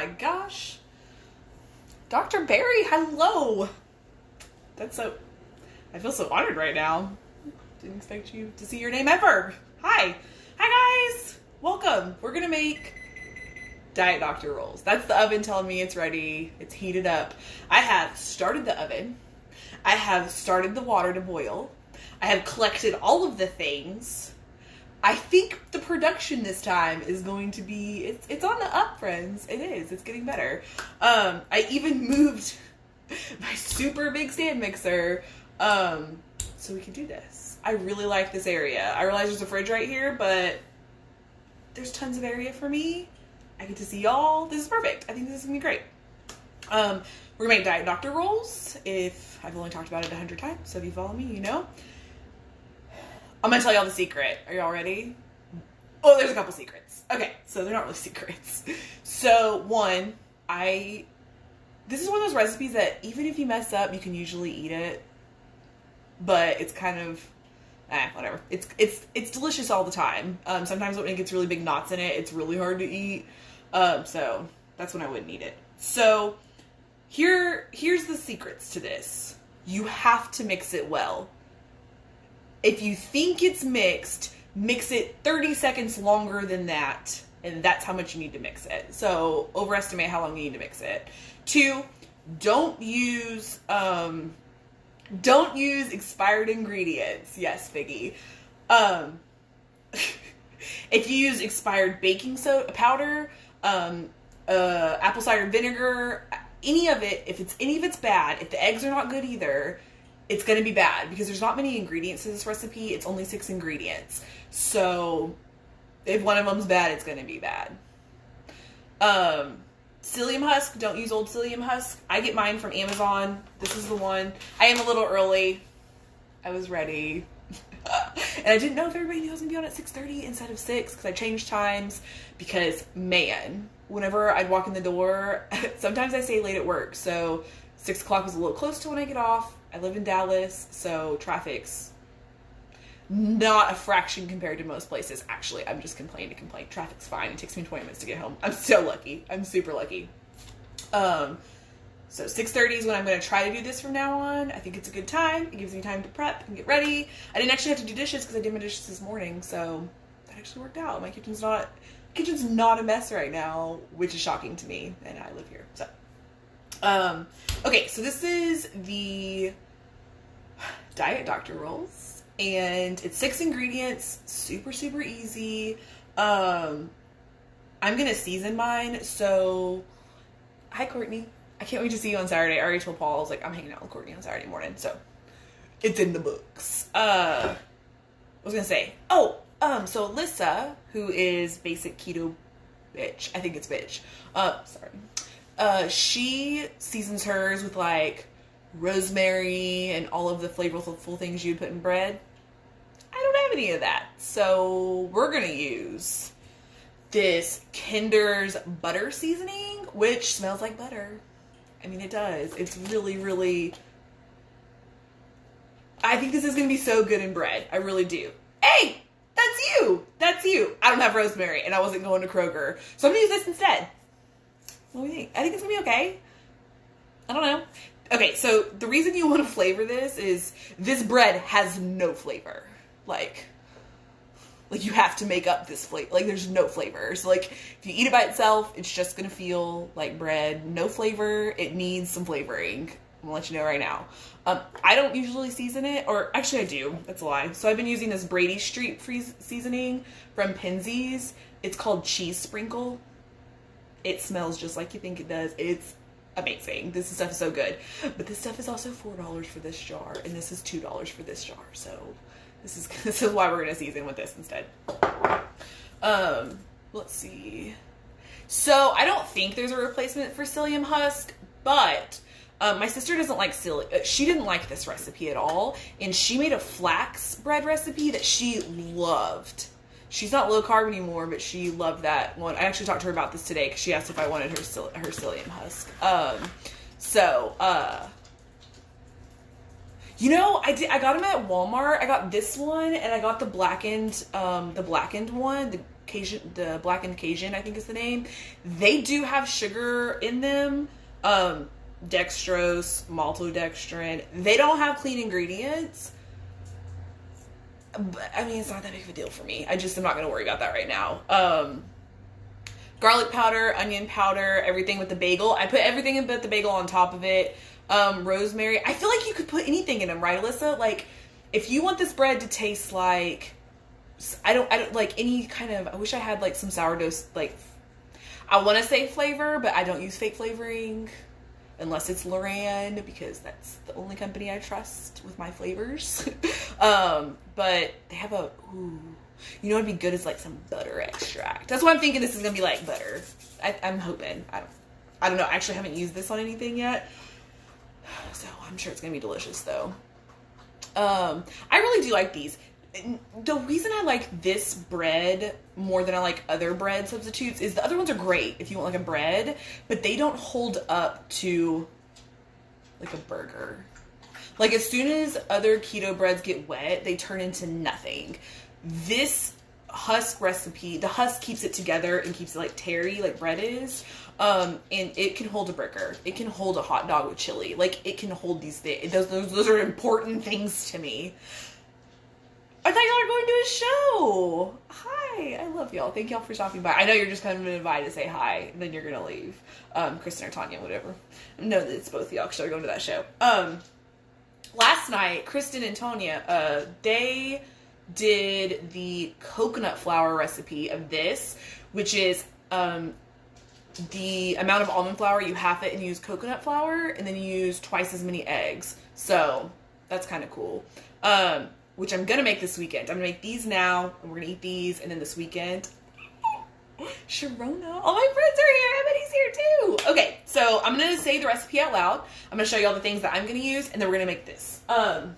my gosh. Dr. Barry, hello. I feel so honored right now. Didn't expect you to see your name ever. Hi. Hi, guys. Welcome. We're going to make Diet Doctor rolls. That's the oven telling me it's ready. It's heated up. I have started the oven. I have started the water to boil. I have collected all of the things. I think the production this time is going to be, it's on the up, friends. It is. It's getting better. I even moved my super big stand mixer so we can do this. I really like this area. I realize there's a fridge right here, but there's tons of area for me. I get to see y'all. This is perfect. I think this is going to be great. We're going to make Diet Doctor rolls. I've only talked about it 100 times, so if you follow me, you know. I'm going to tell y'all the secret. Are y'all ready? Oh, there's a couple secrets. Okay, so they're not really secrets. So, one, this is one of those recipes that even if you mess up, you can usually eat it. But it's kind of, whatever. It's delicious all the time. Sometimes when it gets really big knots in it, it's really hard to eat. So that's when I wouldn't eat it. So here's the secrets to this. You have to mix it well. If you think it's mixed, mix it 30 seconds longer than that, and that's how much you need to mix it. So overestimate how long you need to mix it. 2, don't use expired ingredients. Yes, Figgy. If you use expired baking soda powder, apple cider vinegar, any of it's bad, if the eggs are not good either, it's going to be bad because there's not many ingredients to this recipe. It's only 6 ingredients. So if one of them's bad, it's going to be bad. Psyllium husk, don't use old psyllium husk. I get mine from Amazon. This is the one. I am a little early. I was ready. And I didn't know if everybody knew I was going to be on at 6:30 instead of 6 because I changed times because, man, whenever I'd walk in the door, sometimes I stay late at work. So 6 o'clock was a little close to when I get off. I live in Dallas, so traffic's not a fraction compared to most places. Actually, I'm just complaining to complain. Traffic's fine. It takes me 20 minutes to get home. I'm so lucky. I'm super lucky. So 6:30 is when I'm going to try to do this from now on. I think it's a good time. It gives me time to prep and get ready. I didn't actually have to do dishes because I did my dishes this morning, so that actually worked out. My kitchen's not a mess right now, which is shocking to me, and I live here. So, okay, so this is the Diet Doctor rolls, and it's 6 ingredients, super, super easy. I'm going to season mine, so, hi, Courtney. I can't wait to see you on Saturday. I already told Paul, I was like, I'm hanging out with Courtney on Saturday morning, so it's in the books. I was going to say, so Alyssa, who is basic keto bitch, I think it's bitch, she seasons hers with like rosemary and all of the flavorful things you'd put in bread. I don't have any of that, so we're going to use this Kinder's butter seasoning, which smells like butter. I mean, it does. It's really, really... I think this is going to be so good in bread. I really do. Hey! That's you! That's you! I don't have rosemary, and I wasn't going to Kroger. So I'm going to use this instead. What do you think? I think it's going to be okay. I don't know. Okay, so the reason you want to flavor this is this bread has no flavor. Like you have to make up this flavor. Like, there's no flavor. So, like, if you eat it by itself, it's just going to feel like bread. No flavor. It needs some flavoring. I'm going to let you know right now. I don't usually season it. Or, actually, I do. That's a lie. So, I've been using this Brady Street seasoning from Penzeys. It's called Cheese Sprinkle. It smells just like you think it does. It's amazing. This stuff is so good. But this stuff is also $4 for this jar. And this is $2 for this jar. So... This is why we're going to season with this instead. Let's see. So, I don't think there's a replacement for psyllium husk, but my sister doesn't like she didn't like this recipe at all, and she made a flax bread recipe that she loved. She's not low carb anymore, but she loved that one. I actually talked to her about this today because she asked if I wanted her psyllium husk. You know, I got them at Walmart. I got this one, and I got the blackened one, the Cajun, the blackened Cajun, I think is the name. They do have sugar in them. Dextrose, maltodextrin. They don't have clean ingredients. But, I mean, it's not that big of a deal for me. I'm not going to worry about that right now. Garlic powder, onion powder, everything with the bagel. I put everything but the bagel on top of it. Rosemary. I feel like you could put anything in them, right, Alyssa? Like, if you want this bread to taste like, I don't like any kind of, I wish I had like some sourdough, like, I want to say flavor, but I don't use fake flavoring unless it's Loran, because that's the only company I trust with my flavors. But they have you know what'd be good is like some butter extract. That's why I'm thinking this is gonna be like butter. I'm hoping. I don't know. I actually haven't used this on anything yet, so I'm sure it's gonna be delicious though. I really do like these. The reason I like this bread more than I like other bread substitutes is the other ones are great if you want like a bread, but they don't hold up to like a burger. Like, as soon as other keto breads get wet, they turn into nothing. This husk recipe, the husk keeps it together and keeps it like terry, like bread is. And it can hold a burger. It can hold a hot dog with chili. Like, it can hold these things. Those are important things to me. I thought y'all were going to a show. Hi, I love y'all. Thank y'all for stopping by. I know you're just coming by to say hi, and then you're gonna leave. Kristen or Tanya, whatever. No, it's both of y'all because you're going to that show. Last night, Kristen and Tanya, they did the coconut flour recipe of this, which is the amount of almond flour, you half it and use coconut flour, and then you use twice as many eggs. So that's kind of cool. Which I'm gonna make this weekend. I'm gonna make these now, and we're gonna eat these, and then this weekend, Sharona, all my friends are here. Ebony's here too. Okay, so I'm gonna say the recipe out loud. I'm gonna show you all the things that I'm gonna use, and then we're gonna make this. All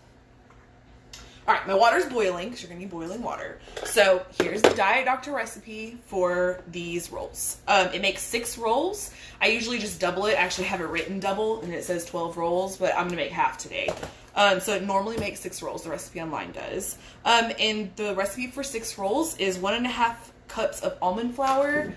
right, my water's boiling because you're gonna need boiling water. So here's the Diet Doctor recipe for these rolls. It makes 6 rolls. I usually just double it. I actually have it written double, and it says 12 rolls, but I'm gonna make half today. So it normally makes 6 rolls. The recipe online does. And the recipe for 6 rolls is 1.5 cups of almond flour.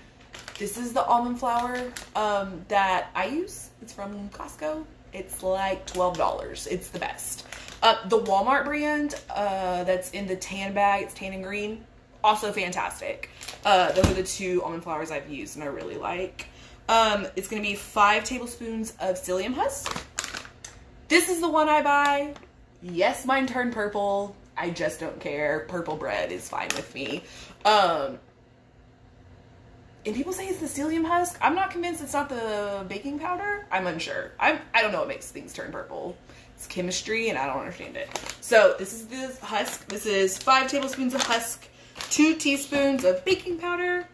This is the almond flour that I use. It's from Costco. It's like $12. It's the best. The Walmart brand that's in the tan bag, it's tan and green, also fantastic. Those are the 2 almond flours I've used and I really like. It's going to be 5 tablespoons of psyllium husk. This is the one I buy. Yes, mine turned purple. I just don't care. Purple bread is fine with me. And people say it's the psyllium husk. I'm not convinced it's not the baking powder. I'm unsure. I don't know what makes things turn purple. It's chemistry and I don't understand it. So this is the husk. This is 5 tablespoons of husk, 2 teaspoons of baking powder.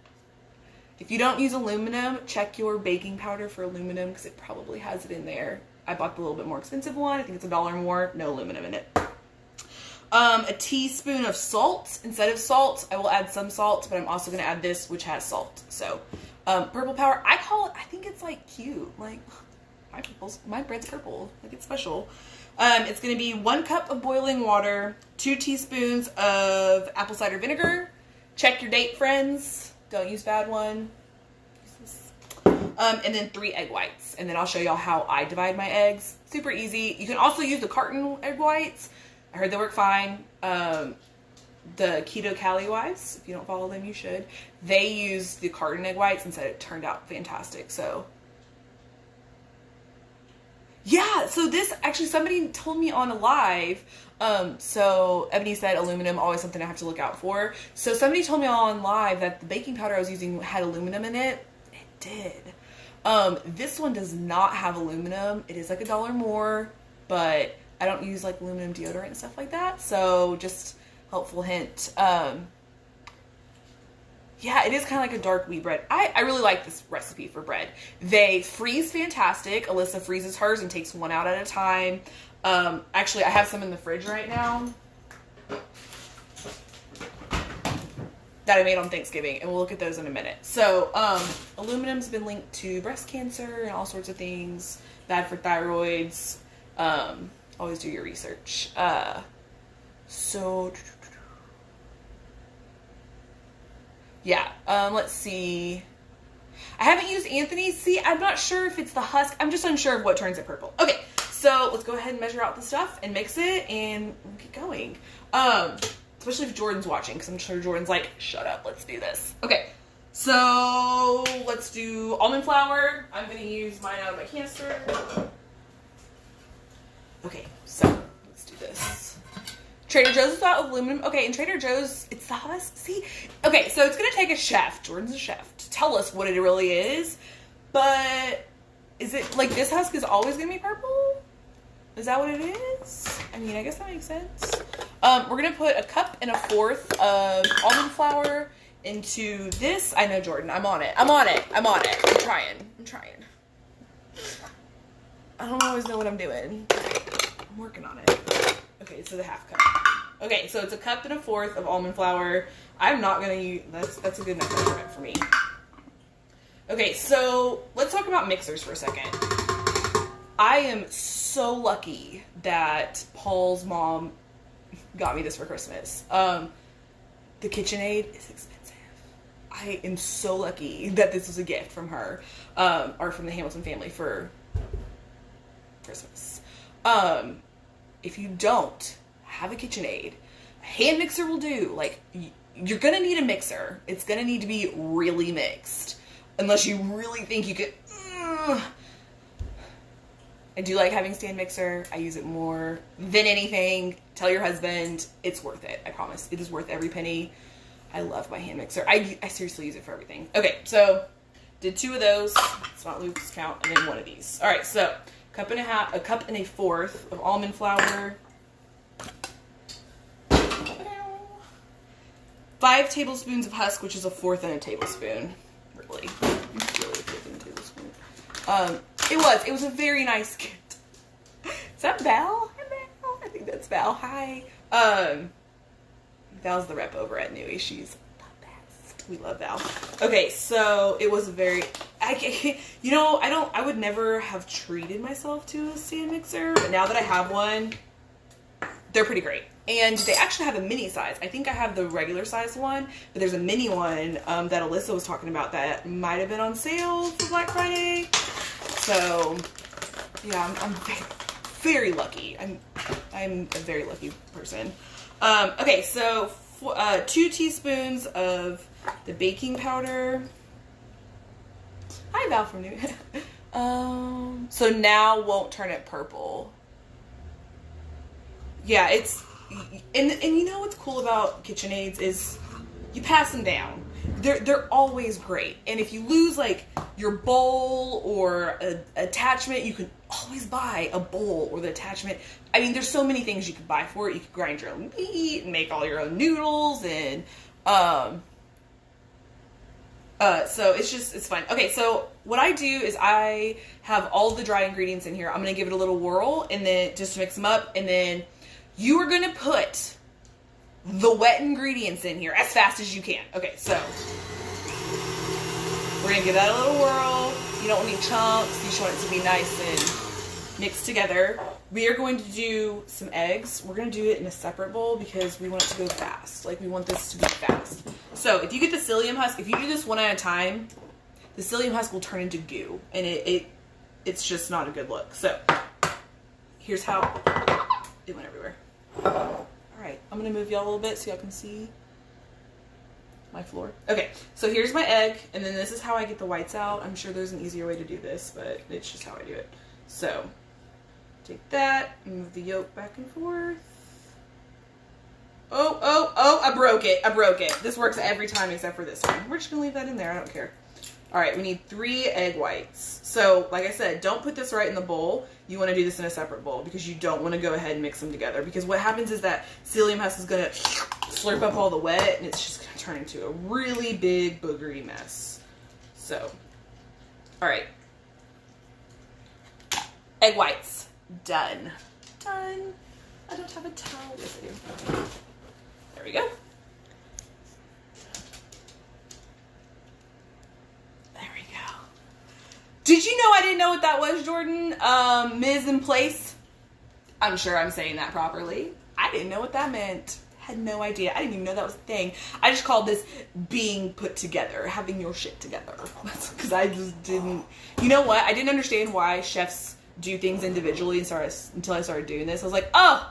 If you don't use aluminum, check your baking powder for aluminum because it probably has it in there. I bought the little bit more expensive one. I think it's $1 more. No aluminum in it. A teaspoon of salt. Instead of salt, I will add some salt, but I'm also going to add this, which has salt. So, purple powder. I call it, I think it's like cute. Like, my bread's purple. Like, it's special. It's going to be 1 cup of boiling water, 2 teaspoons of apple cider vinegar. Check your date, friends. Don't use bad one. And then 3 egg whites. And then I'll show y'all how I divide my eggs. Super easy. You can also use the carton egg whites. I heard they work fine. The Keto Cali wives, if you don't follow them, you should. They use the carton egg whites and said it turned out fantastic. So, yeah. So this, actually, somebody told me on a live. So Ebony said aluminum, always something I have to look out for. So somebody told me on live that the baking powder I was using had aluminum in it. It did. This one does not have aluminum. It is like $1 more, but I don't use like aluminum deodorant and stuff like that. So just helpful hint. Yeah, it is kind of like a dark wheat bread. I really like this recipe for bread. They freeze fantastic. Alyssa freezes hers and takes one out at a time. Actually, I have some in the fridge right now that I made on Thanksgiving, and we'll look at those in a minute. So, aluminum's been linked to breast cancer and all sorts of things, bad for thyroids. Always do your research. So, Yeah. Let's see. I haven't used Anthony's. See, I'm not sure if it's the husk. I'm just unsure of what turns it purple. Okay, so let's go ahead and measure out the stuff and mix it, and we'll get going. Especially if Jordan's watching, because I'm sure Jordan's like, shut up, let's do this. Okay, so let's do almond flour. I'm going to use mine out of my canister. Okay, so let's do this. Trader Joe's without aluminum. Okay, in Trader Joe's, it's the husk. See? Okay, so it's going to take a chef. Jordan's a chef. To tell us what it really is. But is it, like, this husk is always going to be purple? Is that what it is? I mean, I guess that makes sense. We're going to put 1.25 cups of almond flour into this. I know, Jordan. I'm on it. I'm trying. I don't always know what I'm doing. I'm working on it. Okay, so the 1/2 cup. Okay, so it's 1.25 cups of almond flour. I'm not going to use, that's a good enough measurement for me. Okay, so let's talk about mixers for a second. I am so lucky that Paul's mom got me this for Christmas. The KitchenAid is expensive. I am so lucky that this was a gift from her, or from the Hamilton family for Christmas. If you don't have a KitchenAid, a hand mixer will do. Like, you're gonna need a mixer. It's gonna need to be really mixed, unless you really think you could. I do like having stand mixer. I use it more than anything. Tell your husband it's worth it. I promise. It is worth every penny. I love my hand mixer. I seriously use it for everything. Okay, so did 2 of those. It's not Luke's count, and then 1 of these. All right, so 1.5 cups of almond flour. 5 tablespoons of husk, which is 1/4 tablespoon. Really, 1/4 tablespoon. It was a very nice gift. Is that Val? Hi, Val. I think that's Val. Hi. Val's the rep over at Nui. She's the best. We love Val. Okay, so it was a very, I would never have treated myself to a stand mixer, but now that I have one, they're pretty great. And they actually have a mini size. I think I have the regular size one, but there's a mini one that Alyssa was talking about that might have been on sale for Black Friday. So, yeah, I'm very lucky. I'm a very lucky person. Okay, so 2 teaspoons of the baking powder. Hi, Val from New. So now won't turn it purple. Yeah, it's, and you know what's cool about KitchenAids is you pass them down. They're always great. And if you lose like your bowl or an attachment, you can always buy a bowl or the attachment. I mean, there's so many things you could buy for it. You could grind your own meat and make all your own noodles, and so it's fun. Okay, so what I do is I have all the dry ingredients in here. I'm gonna give it a little whirl, and then just to mix them up, and then you are gonna put the wet ingredients in here as fast as you can. Okay, so we're gonna give that a little whirl. You don't want any chunks. You just want it to be nice and mixed together. We are going to do some eggs. We're gonna do it in a separate bowl because we want it to go fast. Like, we want this to be fast. So if you get the psyllium husk, if you do this one at a time, the psyllium husk will turn into goo, and it's just not a good look. So here's how it went everywhere. Alright, I'm going to move y'all a little bit so y'all can see my floor. Okay, so here's my egg, and then this is how I get the whites out. I'm sure there's an easier way to do this, but it's just how I do it. So, take that, move the yolk back and forth. Oh, I broke it. This works every time except for this one. We're just going to leave that in there, I don't care. Alright, we need 3 egg whites. So, like I said, don't put this right in the bowl. You want to do this in a separate bowl because you don't want to go ahead and mix them together. Because what happens is that psyllium husk is going to slurp up all the wet, and it's just going to turn into a really big boogery mess. So, alright. Egg whites. Done. Done. I don't have a towel with you. There we go. Did you know I didn't know what that was, Jordan? Mise en place? I'm sure I'm saying that properly. I didn't know what that meant. Had no idea. I didn't even know that was a thing. I just called this being put together, having your shit together. Because I just didn't. You know what? I didn't understand why chefs do things individually until I started doing this. I was like, oh,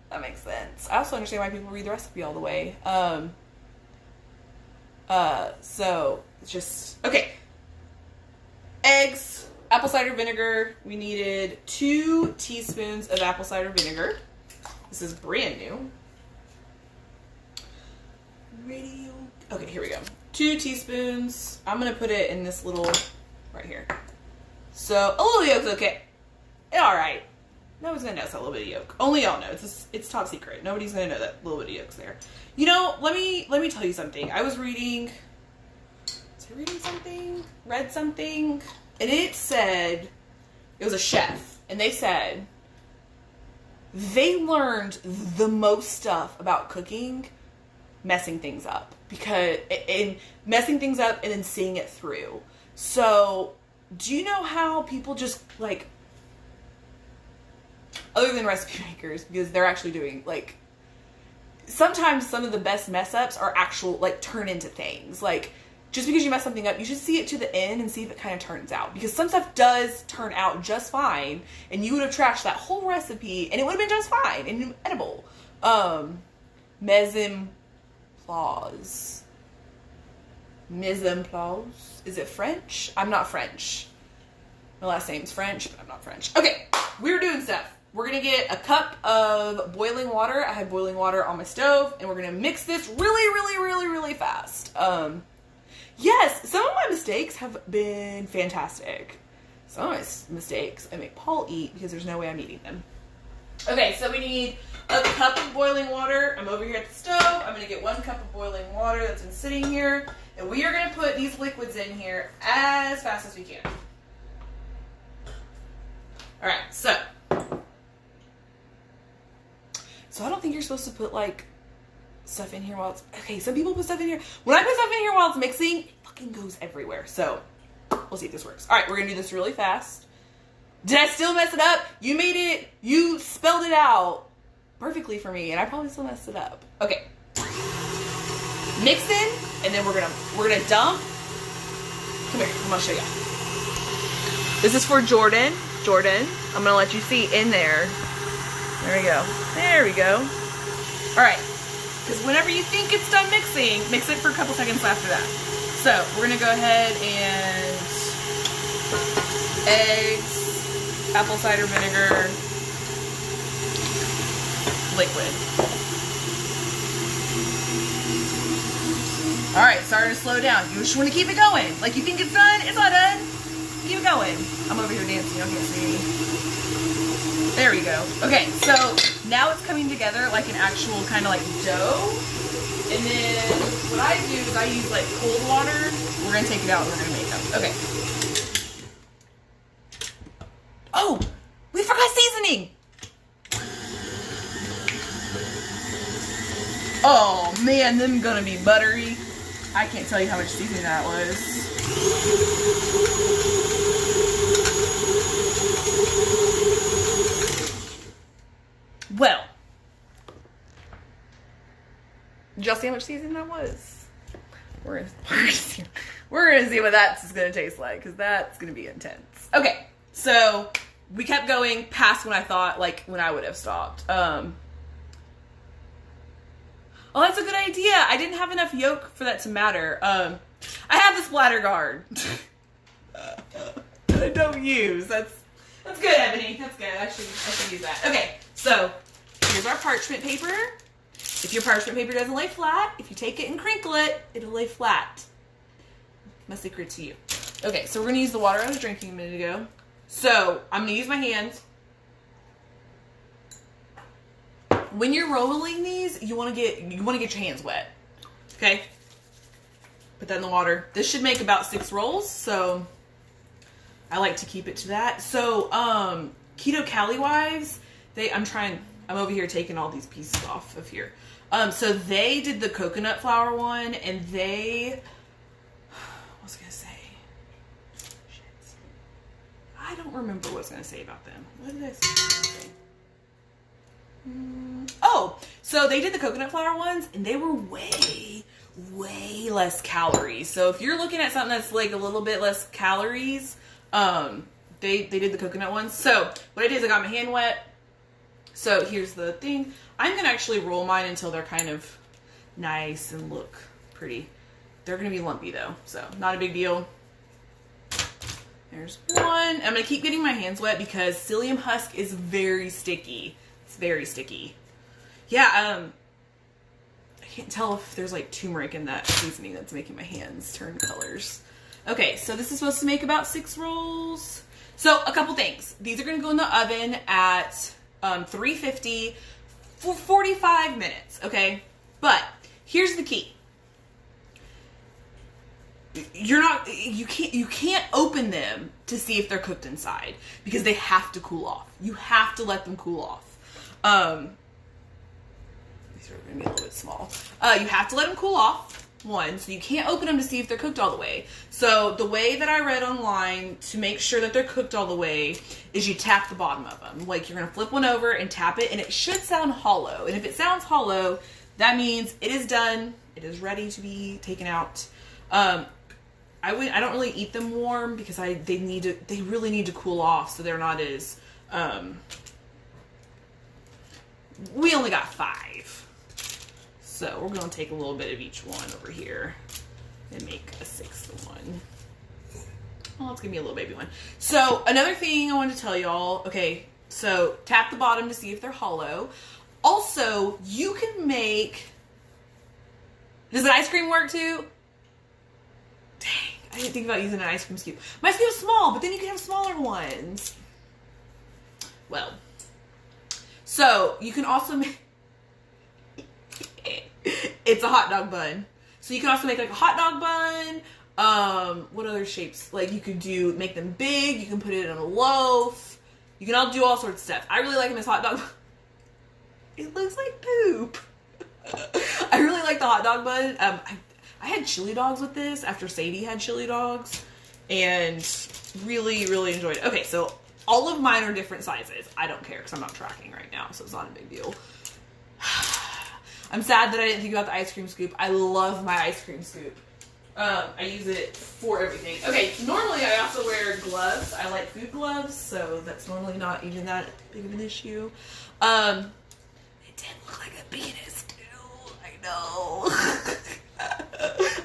that makes sense. I also understand why people read the recipe all the way. So it's just okay. Eggs, apple cider vinegar. We needed 2 teaspoons of apple cider vinegar. This is brand new. Okay, here we go. 2 teaspoons. I'm gonna put it in this little right here. So a little yolk's okay. All right. Nobody's gonna notice that little bit of yolk. Only y'all know. It's top secret. Nobody's gonna know that little bit of yolk's there. You know, let me tell you something. I was reading. Read something, and it said it was a chef, and they said they learned the most stuff about cooking messing things up, because in messing things up and then seeing it through. So do you know how people just like, other than recipe makers, because they're actually doing like, sometimes some of the best mess ups are actual like turn into things. Like, just because you mess something up, you should see it to the end and see if it kind of turns out. Because some stuff does turn out just fine, and you would have trashed that whole recipe, and it would have been just fine and edible. Mise en place. Is it French? I'm not French. My last name's French, but I'm not French. Okay, we're doing stuff. We're going to get a cup of boiling water. I have boiling water on my stove, and we're going to mix this really fast. Yes, some of my mistakes have been fantastic. Some of my mistakes I make Paul eat because there's no way I'm eating them. Okay, so we need a cup of boiling water. I'm over here at the stove. I'm going to get 1 cup of boiling water that's been sitting here. And we are going to put these liquids in here as fast as we can. Alright, so I don't think you're supposed to put like stuff in here while it's, okay, some people put stuff in here. When I put stuff in here while it's mixing, it fucking goes everywhere. So we'll see if this works. All right, we're gonna do this really fast. Did I still mess it up? You spelled it out perfectly for me, and I probably still messed it up. Okay. Mix in, and then we're gonna dump. Come here, I'm gonna show you. This is for Jordan. I'm gonna let you see in there. There we go. All right. Because whenever you think it's done mixing, mix it for a couple seconds after that. So we're going to go ahead and eggs, apple cider vinegar, liquid. All right, starting to slow down. You just want to keep it going. Like you think it's done, it's not done. Keep it going. I'm over here dancing, I can't see me. There we go. Okay, so now it's coming together like an actual kind of like dough. And then what I do is I use like cold water. We're going to take it out and we're going to make them. Okay. Oh, we forgot seasoning. Oh man, them gonna be buttery. I can't tell you how much seasoning that was. Well, did y'all see how much seasoning that was? We're gonna see what that's gonna taste like, because that's gonna be intense. Okay, so we kept going past when I thought, like, when I would have stopped. Oh, that's a good idea. I didn't have enough yolk for that to matter. I have the splatter guard that I don't use. That's good, Ebony. That's good. I should use that. Okay, so here's our parchment paper. If your parchment paper doesn't lay flat, if you take it and crinkle it, it'll lay flat. My secret to you. Okay, so we're gonna use the water I was drinking a minute ago. So I'm gonna use my hands. When you're rolling these, you wanna get your hands wet. Okay? Put that in the water. This should make about 6 rolls, so I like to keep it to that. So, Keto Cali Wives, I'm over here taking all these pieces off of here. So they did the coconut flour one, and what was I gonna say? Shit. I don't remember what I was gonna say about them. What did I say? Oh, so they did the coconut flour ones, and they were way less calories. So if you're looking at something that's like a little bit less calories, they did the coconut ones. So what I did is I got my hand wet. So here's the thing. I'm going to actually roll mine until they're kind of nice and look pretty. They're going to be lumpy though, so not a big deal. There's one. I'm going to keep getting my hands wet because psyllium husk is very sticky. It's very sticky. Yeah, I can't tell if there's like turmeric in that seasoning that's making my hands turn colors. Okay, so this is supposed to make about 6 rolls. So a couple things. These are going to go in the oven at 350 for 45 minutes, okay? But here's the key. You can't open them to see if they're cooked inside because they have to cool off. You have to let them cool off. These are going to be a little bit small. You have to let them cool off, one, so you can't open them to see if they're cooked all the way. So the way that I read online to make sure that they're cooked all the way is you tap the bottom of them. Like, you're going to flip one over and tap it, and it should sound hollow. And if it sounds hollow, that means it is done. It is ready to be taken out. I don't really eat them warm because they really need to cool off so they're not as, we only got 5. So we're going to take a little bit of each one over here and make a 6th one. Well, it's going to be a little baby one. So another thing I wanted to tell y'all, okay, so tap the bottom to see if they're hollow. Also, you can make, does an ice cream work too? Dang, I didn't think about using an ice cream scoop. My scoop is small, but then you can have smaller ones. Well, so you can also make, it's a hot dog bun. So you can also make like a hot dog bun. What other shapes? Like you could make them big. You can put it in a loaf. You can all do all sorts of stuff. I really like them as hot dog. It looks like poop. I really like the hot dog bun. I had chili dogs with this after Sadie had chili dogs and really enjoyed it. Okay, so all of mine are different sizes. I don't care because I'm not tracking right now, so it's not a big deal. I'm sad that I didn't think about the ice cream scoop. I love my ice cream scoop. I use it for everything. Okay, normally I also wear gloves. I like food gloves, so that's normally not even that big of an issue. It did look like a penis too. I know.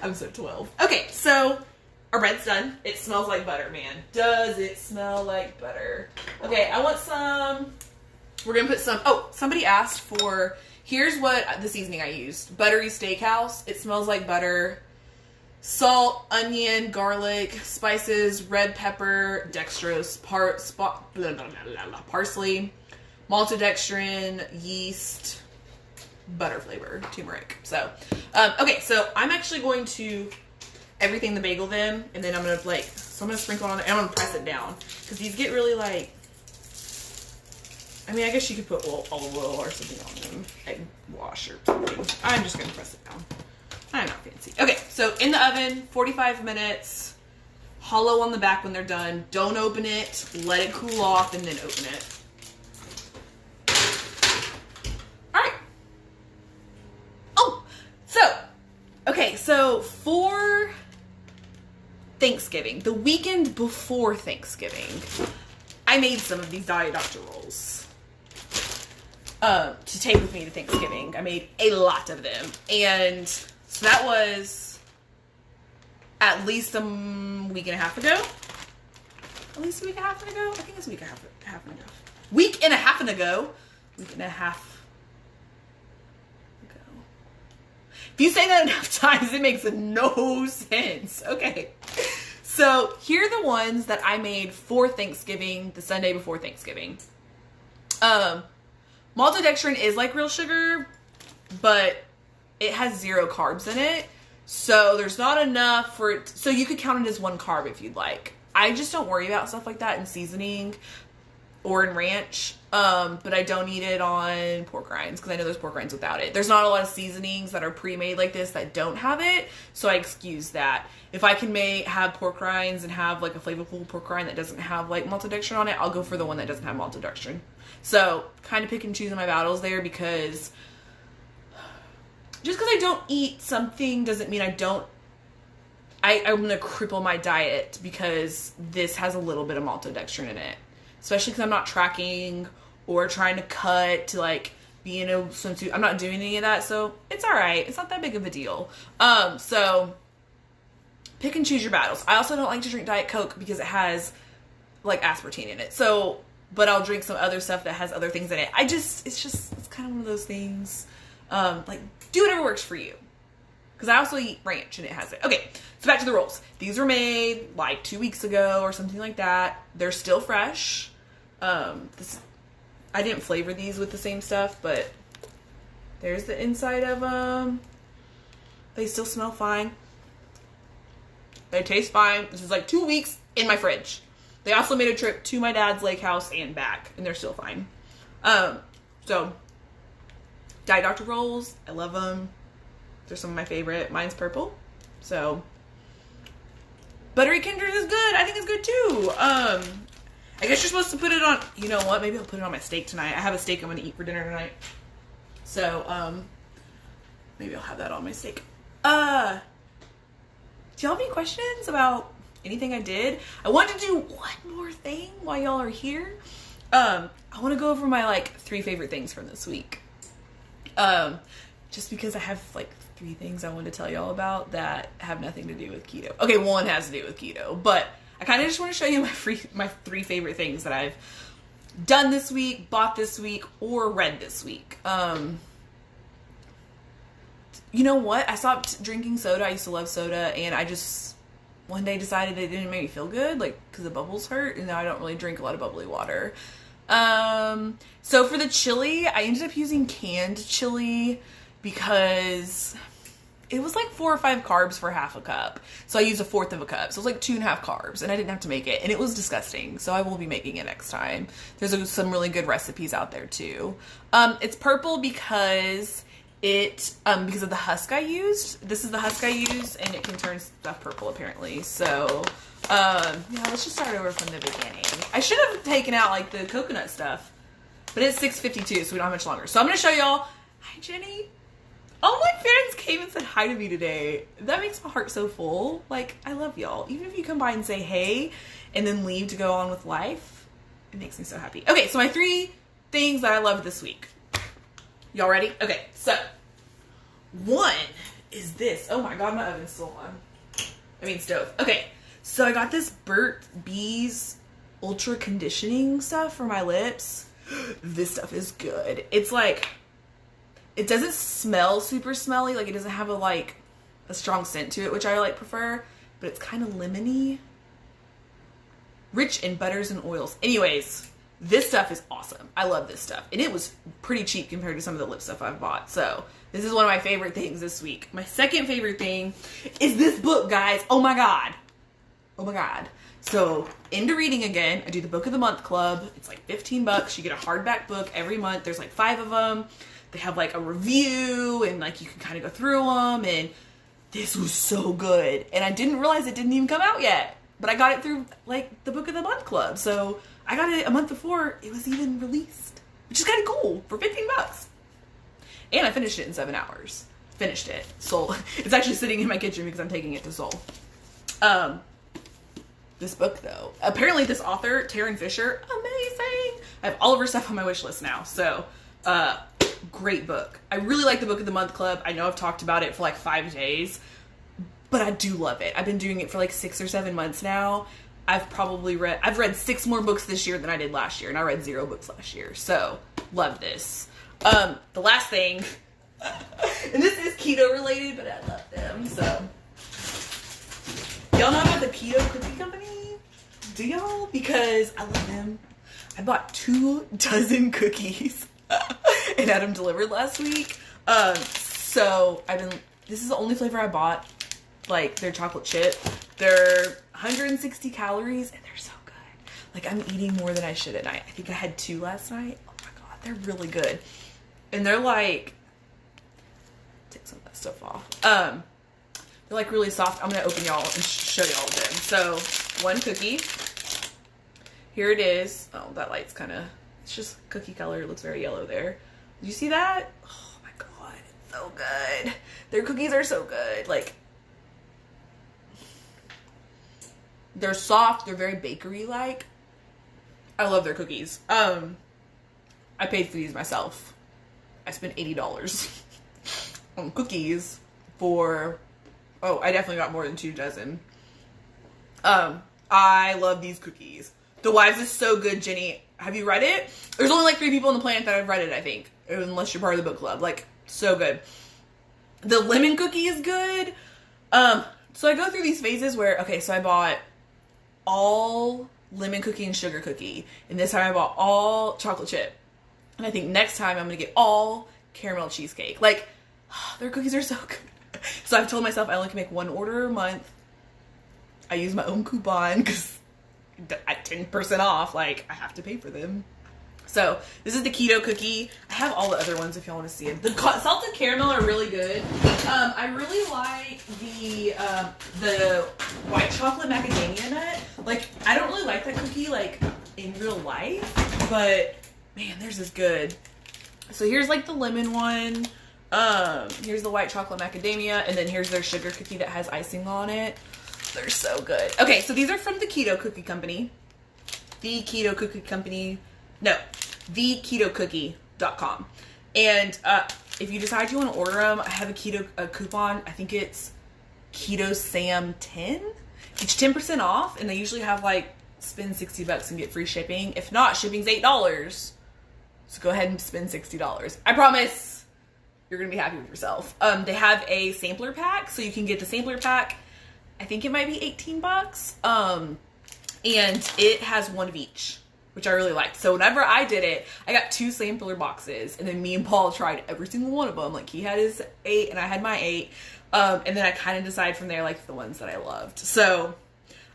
I'm so 12. Okay, so our bread's done. It smells like butter, man. Does it smell like butter? Okay, I want some. We're going to put some. Oh, somebody asked for. Here's what the seasoning I used. Buttery Steakhouse. It smells like butter. Salt, onion, garlic, spices, red pepper, dextrose, parsley, maltodextrin, yeast, butter flavor, turmeric. So, okay, so I'm actually going to everything the bagel them, and then I'm going to so I'm going to sprinkle it on there, and I'm going to press it down. Because these get really I mean, I guess you could put olive oil or something on them. Egg wash or something. I'm just going to press it down. I'm not fancy. Okay, so in the oven, 45 minutes. Hollow on the back when they're done. Don't open it. Let it cool off and then open it. Alright. Oh, so for Thanksgiving, the weekend before Thanksgiving, I made some of these Diet Doctor rolls. To take with me to Thanksgiving. I made a lot of them. And so that was at least a week and a half ago. At least a week and a half ago? I think it's a week and a half ago. Week and a half ago. Week and a half ago. If you say that enough times, it makes no sense. Okay. So here are the ones that I made for Thanksgiving, the Sunday before Thanksgiving. Maltodextrin is like real sugar, but it has 0 carbs in it. So there's not enough for it. So you could count it as 1 carb if you'd like. I just don't worry about stuff like that in seasoning. or in ranch. But I don't eat it on pork rinds because I know there's pork rinds without it. There's not a lot of seasonings that are pre-made like this that don't have it, so I excuse that. If I can have pork rinds and have like a flavorful pork rind that doesn't have like maltodextrin on it, I'll go for the one that doesn't have maltodextrin. So kind of pick and choose my battles there, because just because I don't eat something doesn't mean I'm going to cripple my diet because this has a little bit of maltodextrin in it. Especially because I'm not tracking or trying to cut to like be in a swimsuit. I'm not doing any of that, so it's alright. It's not that big of a deal. So pick and choose your battles. I also don't like to drink Diet Coke because it has like aspartame in it. So, but I'll drink some other stuff that has other things in it. It's kind of one of those things. Like, do whatever works for you. Because I also eat ranch and it has it. Okay, so back to the rolls. These were made like 2 weeks ago or something like that. They're still fresh. I didn't flavor these with the same stuff, but there's the inside of them. They still smell fine. They taste fine. This is like 2 weeks in my fridge. They also made a trip to my dad's lake house and back, and they're still fine. So Diet Dr. rolls, I love them. They're some of my favorite. Mine's purple. So Buttery Kindred is good. I think it's good too. I guess you're supposed to put it on, you know what? Maybe I'll put it on my steak tonight. I have a steak I'm going to eat for dinner tonight. So, maybe I'll have that on my steak. Do y'all have any questions about anything I did? I wanted to do one more thing while y'all are here. I want to go over my, 3 favorite things from this week. Just because I have, 3 things I want to tell y'all about that have nothing to do with keto. Okay, one has to do with keto, but I kind of just want to show you my 3 favorite things that I've done this week, bought this week, or read this week. You know what? I stopped drinking soda. I used to love soda, and I just one day decided it didn't make me feel good, because the bubbles hurt, and now I don't really drink a lot of bubbly water. So for the chili, I ended up using canned chili because it was 4 or 5 carbs for half a cup. So I used 1/4 of a cup. So it was 2.5 carbs, and I didn't have to make it. And it was disgusting. So I will be making it next time. There's some really good recipes out there too. It's purple because because of the husk I used. This is the husk I used, and it can turn stuff purple apparently. So, yeah, let's just start over from the beginning. I should have taken out the coconut stuff, but it's 6:52, so we don't have much longer. So I'm going to show y'all. Hi, Jenny. All my friends came and said hi to me today. That makes my heart so full. I love y'all. Even if you come by and say hey and then leave to go on with life, it makes me so happy. Okay, so my 3 things that I loved this week. Y'all ready? Okay, so one is this. Oh my god, my oven's still on. I mean stove. Okay, so I got this Burt's Bees Ultra Conditioning stuff for my lips. This stuff is good. It's it doesn't smell super smelly. It doesn't have a strong scent to it, which I prefer, but it's kind of lemony. Rich in butters and oils. Anyways, this stuff is awesome. I love this stuff. And it was pretty cheap compared to some of the lip stuff I've bought. So this is one of my favorite things this week. My second favorite thing is this book, guys. Oh my god. Oh my god. So, into reading again. I do the Book of the Month Club. It's $15. You get a hardback book every month. There's 5 of them. They have a review, and you can kind of go through them, and this was so good. And I didn't realize it didn't even come out yet, but I got it through the Book of the Month Club. So I got it a month before it was even released, which is kind of cool for $15. And I finished it in 7 hours. Finished it. Soul. It's actually sitting in my kitchen because I'm taking it to Soul. This book though, apparently this author, Taryn Fisher, amazing. I have all of her stuff on my wish list now. So, great book. I really like the Book of the Month Club. I know I've talked about it for 5 days, but I do love it. I've been doing it for 6 or 7 months now. I've read 6 more books this year than I did last year, and I read 0 books last year. So, love this. The last thing, and this is keto related, but I love them, so. Y'all know about the Keto Cookie Company? Do y'all? Because I love them. I bought 2 dozen cookies and had them delivered last week. So this is the only flavor I bought. They're chocolate chip. They're 160 calories and they're so good. Like, I'm eating more than I should at night. I think I had 2 last night. Oh my God, they're really good. And they're like, take some of that stuff off. They're like really soft. I'm gonna open y'all and show y'all them. So, 1 cookie. Here it is. Oh, that light's kind of, it's just cookie color. It looks very yellow there. Did you see that? Oh my God, it's so good. Their cookies are so good. Like, they're soft. They're very bakery-like. I love their cookies. I paid for these myself. I spent $80 on cookies for, oh, I definitely got more than 2 dozen. I love these cookies. The Wives is so good, Jenny. Have you read it? There's only like 3 people on the planet that have read it, I think. Unless you're part of the book club. Like, so good. The lemon cookie is good. So I go through these phases where, okay, so I bought all lemon cookie and sugar cookie. And this time I bought all chocolate chip. And I think next time I'm going to get all caramel cheesecake. Like, their cookies are so good. So I've told myself I only can make 1 order a month. I use my own coupon because at 10% off, like, I have to pay for them. So this is the keto cookie. I have all the other ones if y'all want to see it. The salted caramel are really good. I really like the white chocolate macadamia nut. Like, I don't really like that cookie like in real life, but man, theirs is good. So here's like the lemon one. Here's the white chocolate macadamia, and then here's their sugar cookie that has icing on it. They're so good. Okay, so these are from the Keto Cookie Company. theketocookie.com. And if you decide you want to order them, I have a coupon. I think it's Keto Sam 10. It's 10% off, and they usually have like spend $60 and get free shipping. If not, shipping's $8. So go ahead and spend $60. I promise you're gonna be happy with yourself. They have a sampler pack, so you can get the sampler pack. I think it might be $18. And it has 1 of each, which I really liked. So whenever I did it, I got 2 sampler boxes, and then me and Paul tried every single one of them. Like, he had his 8 and I had my 8. And then I kind of decided from there, like, the ones that I loved. So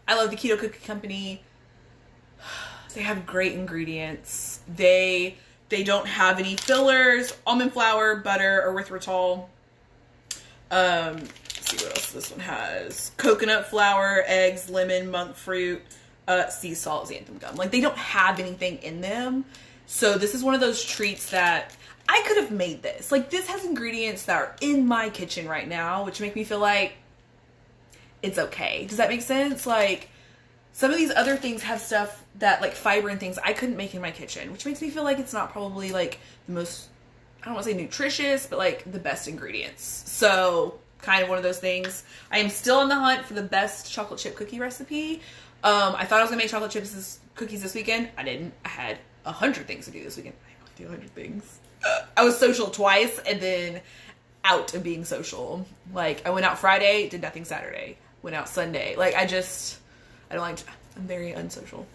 I love the Keto Cookie Company. They have great ingredients. They don't have any fillers, almond flour, butter, or erythritol. Let's see what else this one has. Coconut flour, eggs, lemon, monk fruit, sea salt, xanthan gum. Like, they don't have anything in them. So this is one of those treats that I could have made this. Like, this has ingredients that are in my kitchen right now, which make me feel like it's okay. Does that make sense? Like, some of these other things have stuff that, like, fiber and things I couldn't make in my kitchen, which makes me feel like it's not probably, like, the most, I don't want to say nutritious, but, like, the best ingredients. So, kind of one of those things. I am still on the hunt for the best chocolate chip cookie recipe. I thought I was going to make chocolate chips cookies this weekend. I didn't. I had 100 things to do this weekend. I don't do 100 things. I was social twice and then out of being social. Like, I went out Friday, did nothing Saturday. Went out Sunday. Like, I don't like to, I'm very unsocial.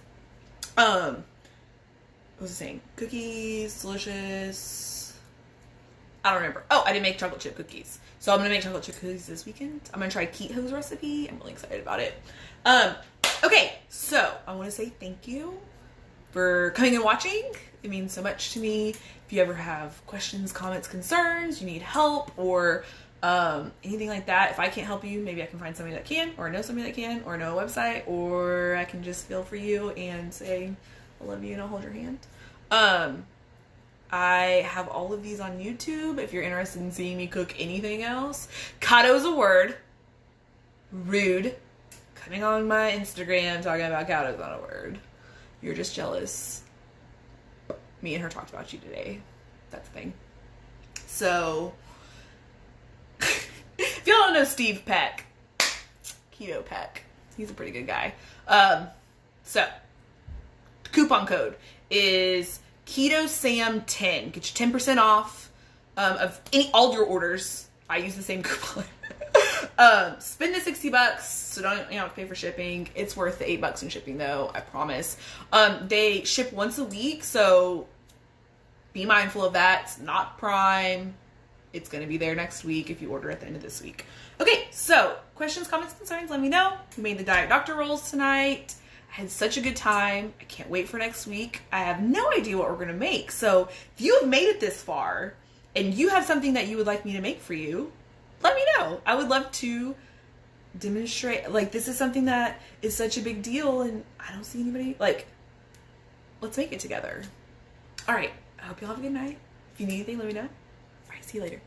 What was I saying? Cookies, delicious. I don't remember. Oh, I didn't make chocolate chip cookies. So I'm going to make chocolate chip cookies this weekend. I'm going to try Keto's recipe. I'm really excited about it. Okay, so I want to say thank you for coming and watching. It means so much to me. If you ever have questions, comments, concerns, you need help, or anything like that, if I can't help you, maybe I can find somebody that can, or know somebody that can, or know a website, or I can just feel for you and say I love you and I'll hold your hand. I have all of these on YouTube if you're interested in seeing me cook anything else. Keto is a word. Rude. Coming on my Instagram talking about keto is not a word. You're just jealous. Me and her talked about you today. That's the thing. So, if y'all don't know Steve Peck, Keto Peck, he's a pretty good guy. So, coupon code is KetoSam10. Get you 10% off of all your orders. I use the same coupon. Spend the $60, so don't have to pay for shipping. It's worth the $8 in shipping though, I promise. They ship once a week, so be mindful of that. It's not Prime. It's going to be there next week if you order at the end of this week. Okay, so questions, comments, concerns, let me know. We made the Diet Doctor rolls tonight. I had such a good time. I can't wait for next week. I have no idea what we're going to make. So if you have made it this far and you have something that you would like me to make for you, let me know. I would love to demonstrate. Like, this is something that is such a big deal and I don't see anybody. Like, let's make it together. All right. I hope you all have a good night. If you need anything, let me know. All right. See you later.